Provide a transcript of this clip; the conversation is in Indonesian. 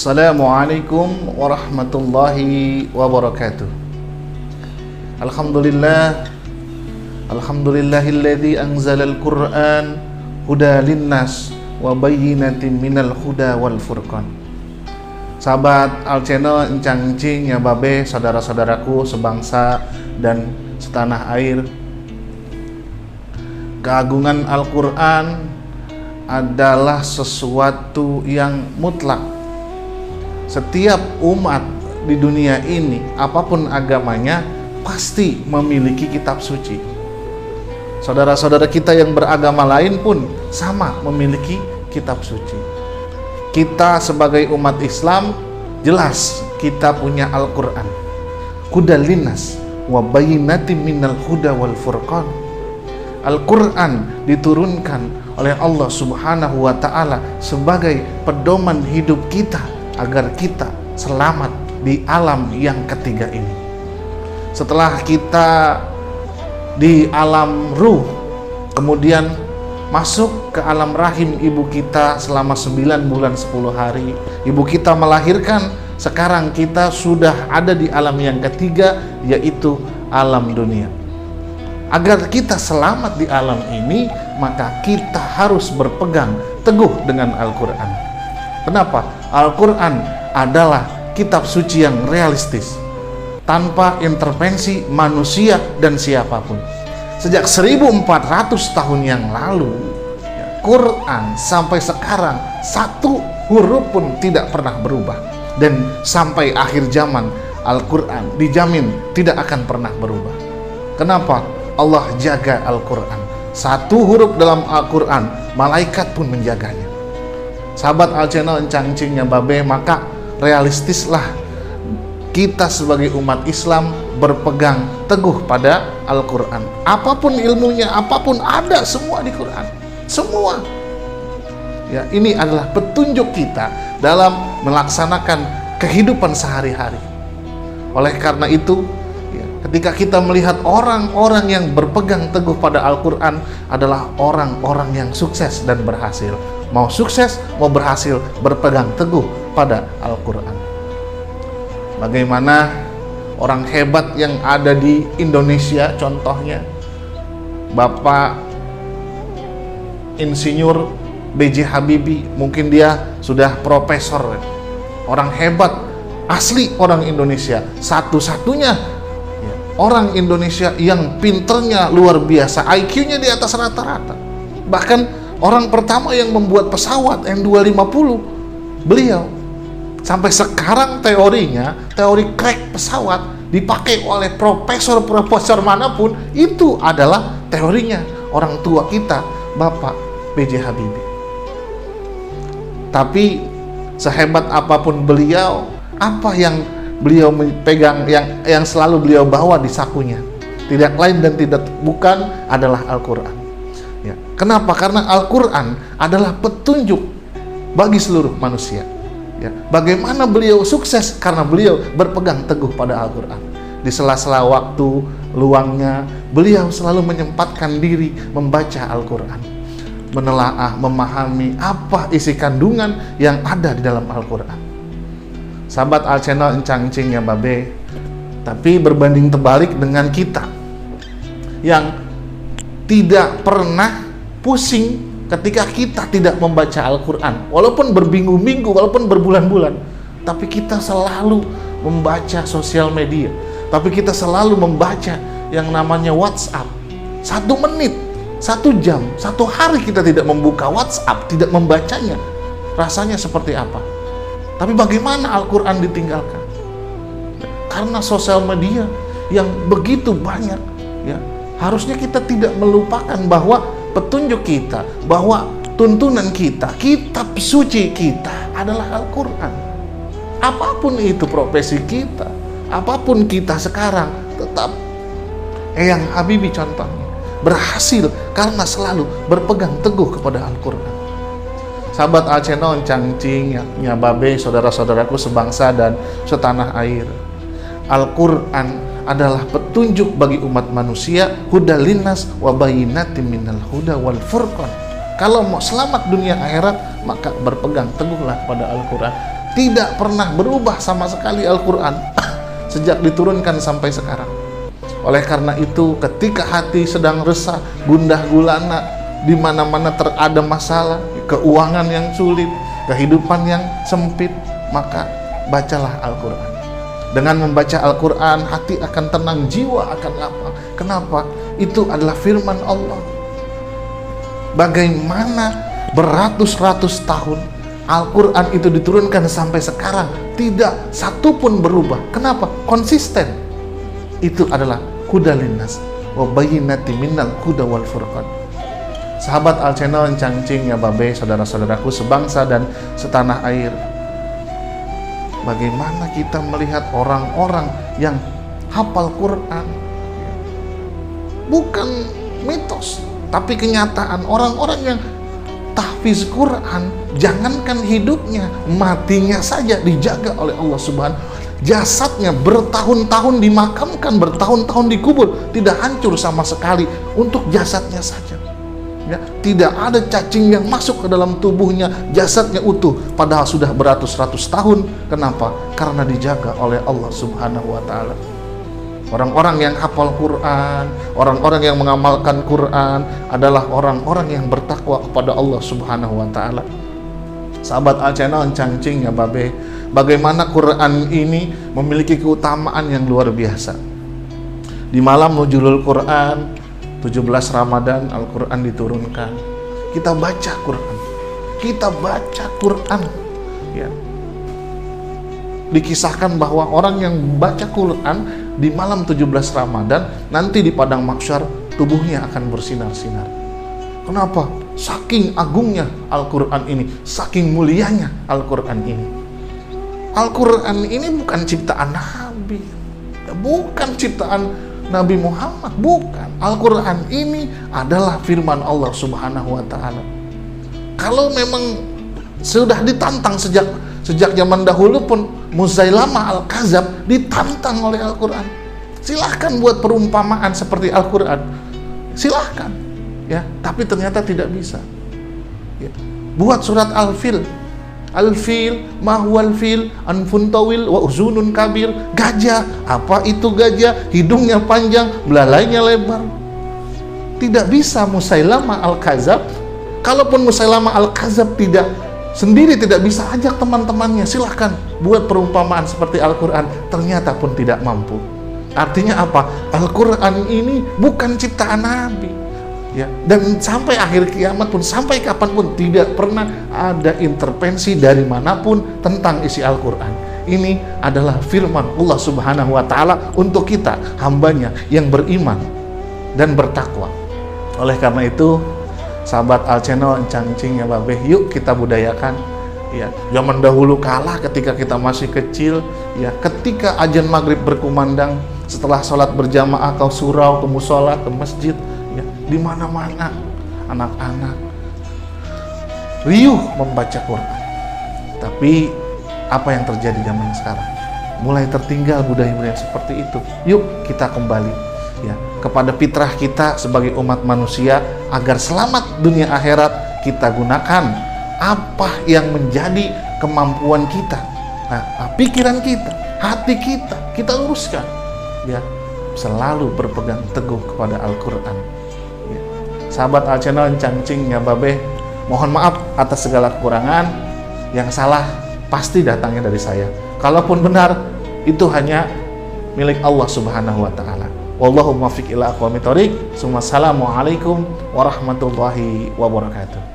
Assalamualaikum warahmatullahi wabarakatuh. Alhamdulillahilladzi anzalal Qur'an huda linnas wa bayyinatin minal huda wal furqan. Sahabat Al Channel encang encing ya babe, saudara-saudaraku sebangsa dan setanah air. Keagungan Al-Qur'an adalah sesuatu yang mutlak. Setiap umat di dunia ini, apapun agamanya, pasti memiliki kitab suci. Saudara-saudara kita yang beragama lain pun sama memiliki kitab suci. Kita sebagai umat Islam, jelas kita punya Al-Quran. Hudal linnas wa bayyinatin minal huda wal furqan. Al-Quran diturunkan oleh Allah Subhanahu wa Ta'ala sebagai pedoman hidup kita agar kita selamat di alam yang ketiga ini. Setelah kita di alam ruh, kemudian masuk ke alam rahim ibu kita selama 9 bulan 10 hari, ibu kita melahirkan. Sekarang kita sudah ada di alam yang ketiga, yaitu alam dunia. Agar kita selamat di alam ini, maka kita harus berpegang teguh dengan Al-Quran. Kenapa? Al-Quran adalah kitab suci yang realistis, tanpa intervensi manusia dan siapapun. Sejak 1400 tahun yang lalu, Quran sampai sekarang satu huruf pun tidak pernah berubah. Dan sampai akhir zaman, Al-Quran dijamin tidak akan pernah berubah. Kenapa? Allah jaga Al-Quran. Satu huruf dalam Al-Quran, malaikat pun menjaganya. Sahabat Al Channel encang encingnya babe, maka realistislah kita sebagai umat Islam berpegang teguh pada Al-Quran. Apapun ilmunya, apapun ada semua di Quran. Semua. Ya, ini adalah petunjuk kita dalam melaksanakan kehidupan sehari-hari. Oleh karena itu, ya, ketika kita melihat orang-orang yang berpegang teguh pada Al-Quran adalah orang-orang yang sukses dan berhasil. Mau sukses, mau berhasil, berpegang teguh pada Al-Quran. Bagaimana orang hebat yang ada di Indonesia, contohnya Bapak Insinyur B.J. Habibie, mungkin dia sudah profesor, orang hebat, asli orang Indonesia, satu-satunya orang Indonesia yang pinternya luar biasa, IQ-nya di atas rata-rata. Bahkan orang pertama yang membuat pesawat N250, beliau. Sampai sekarang teorinya, teori crack pesawat dipakai oleh profesor-profesor manapun, itu adalah teorinya orang tua kita, Bapak B.J. Habibie. Tapi sehebat apapun beliau, apa yang beliau pegang, yang selalu beliau bawa di sakunya, tidak lain dan tidak bukan adalah Al-Quran. Ya. Kenapa? Karena Al-Quran adalah petunjuk bagi seluruh manusia. Ya. Bagaimana beliau sukses? Karena beliau berpegang teguh pada Al-Quran. Di sela-sela waktu luangnya, beliau selalu menyempatkan diri membaca Al-Quran, menelaah, memahami apa isi kandungan yang ada di dalam Al-Quran. Sahabat Al Channel encang encing ya babe, tapi berbanding terbalik dengan kita yang tidak pernah pusing ketika kita tidak membaca Al-Quran, walaupun berminggu-minggu, walaupun berbulan-bulan, tapi kita selalu membaca sosial media, tapi kita selalu membaca yang namanya WhatsApp. 1 menit, 1 jam, 1 hari kita tidak membuka WhatsApp, tidak membacanya, rasanya seperti apa? Tapi bagaimana Al-Quran ditinggalkan? Karena sosial media yang begitu banyak, ya. Harusnya kita tidak melupakan bahwa petunjuk kita, bahwa tuntunan kita, kitab suci kita adalah Al-Quran. Apapun itu profesi kita, apapun kita sekarang, tetap Eyang Habibie contohnya berhasil karena selalu berpegang teguh kepada Al-Quran. Sahabat Al Channel encang encing ya babe, saudara-saudaraku sebangsa dan setanah air, Al-Quran adalah petunjuk bagi umat manusia, hudal linnas wa bayyinatin minal huda wal furqan. Kalau mau selamat dunia akhirat, maka berpegang teguhlah pada Al-Quran. Tidak pernah berubah sama sekali Al-Quran sejak diturunkan sampai sekarang. Oleh karena itu, ketika hati sedang resah, gundah gulana, di mana-mana ada masalah, keuangan yang sulit, kehidupan yang sempit, maka bacalah Al-Quran. Dengan membaca Al-Quran, hati akan tenang, jiwa akan lapang. Kenapa? Itu adalah firman Allah. Bagaimana beratus-ratus tahun Al-Quran itu diturunkan sampai sekarang, tidak satu pun berubah. Kenapa? Konsisten. Itu adalah huda linnas wa bayyinati minnal huda wal furqan. Sahabat Al Channel, Encang-Cing, ya Babe, saudara-saudaraku sebangsa dan setanah air, bagaimana kita melihat orang-orang yang hafal Quran, bukan mitos tapi kenyataan. Orang-orang yang tahfiz Quran, jangankan hidupnya, matinya saja dijaga oleh Allah Subhanahu. Jasadnya bertahun-tahun dimakamkan, bertahun-tahun dikubur, tidak hancur sama sekali untuk jasadnya saja. Ya, tidak ada cacing yang masuk ke dalam tubuhnya, jasadnya utuh, padahal sudah beratus-ratus tahun. Kenapa? Karena dijaga oleh Allah Subhanahu wa Ta'ala. Orang-orang yang hafal Quran, orang-orang yang mengamalkan Quran adalah orang-orang yang bertakwa kepada Allah Subhanahu wa Ta'ala. Sahabat Al Channel, Encang-Cing, ya Babe, bagaimana Quran ini memiliki keutamaan yang luar biasa. Di malam Nuzulul Quran 17 Ramadan, Al-Quran diturunkan. Kita baca Quran. Kita baca Quran. Ya. Dikisahkan bahwa orang yang baca Quran di malam 17 Ramadan, nanti di padang mahsyar tubuhnya akan bersinar-sinar. Kenapa? Saking agungnya Al-Quran ini, saking mulianya Al-Quran ini. Al-Quran ini bukan ciptaan Nabi, bukan ciptaan Nabi Muhammad, bukan. Al-Quran ini adalah firman Allah Subhanahu wa Ta'ala. Kalau memang sudah ditantang sejak zaman dahulu pun, Musailamah Al-Kazab ditantang oleh Al-Quran. Silahkan buat perumpamaan seperti Al-Quran, silahkan, ya. Tapi ternyata tidak bisa. Ya. Buat surat Al-Fil, mahwal fil anfun tawil wa uzunun kabir. Gajah, apa itu gajah? Hidungnya panjang, belalainya lebar. Tidak bisa Musailamah Al-Kazab. Kalaupun Musailamah Al-Kazab sendiri tidak bisa, ajak teman-temannya, silahkan buat perumpamaan seperti Al-Quran. Ternyata pun tidak mampu. Artinya apa? Al-Quran ini bukan ciptaan Nabi. Ya, dan sampai akhir kiamat pun, sampai kapanpun, tidak pernah ada intervensi dari manapun tentang isi Al-Quran. Ini adalah firman Allah Subhanahu wa Ta'ala untuk kita, hambanya yang beriman dan bertakwa. Oleh karena itu, sahabat Al Channel, Encang-Cing, ya Babe, yuk kita budayakan. Ya, zaman dahulu kala ketika kita masih kecil, ya, ketika azan maghrib berkumandang, setelah sholat berjamaah kau surau ke musola, ke masjid, ya, di mana-mana anak-anak riuh membaca Quran. Tapi apa yang terjadi zaman sekarang? Mulai tertinggal budaya-budaya seperti itu. Yuk kita kembali, ya, kepada fitrah kita sebagai umat manusia, agar selamat dunia akhirat. Kita gunakan apa yang menjadi kemampuan kita, pikiran kita, hati kita luruskan, ya, selalu berpegang teguh kepada Al-Quran. Ya. Sahabat Al Channel, Encang-Cing, ya Babe, mohon maaf atas segala kekurangan. Yang salah pasti datangnya dari saya. Kalaupun benar, itu hanya milik Allah Subhanahu wa Ta'ala. Wallahu muwaffiq ila aqwamit thoriq. Assalamualaikum warahmatullahi wabarakatuh.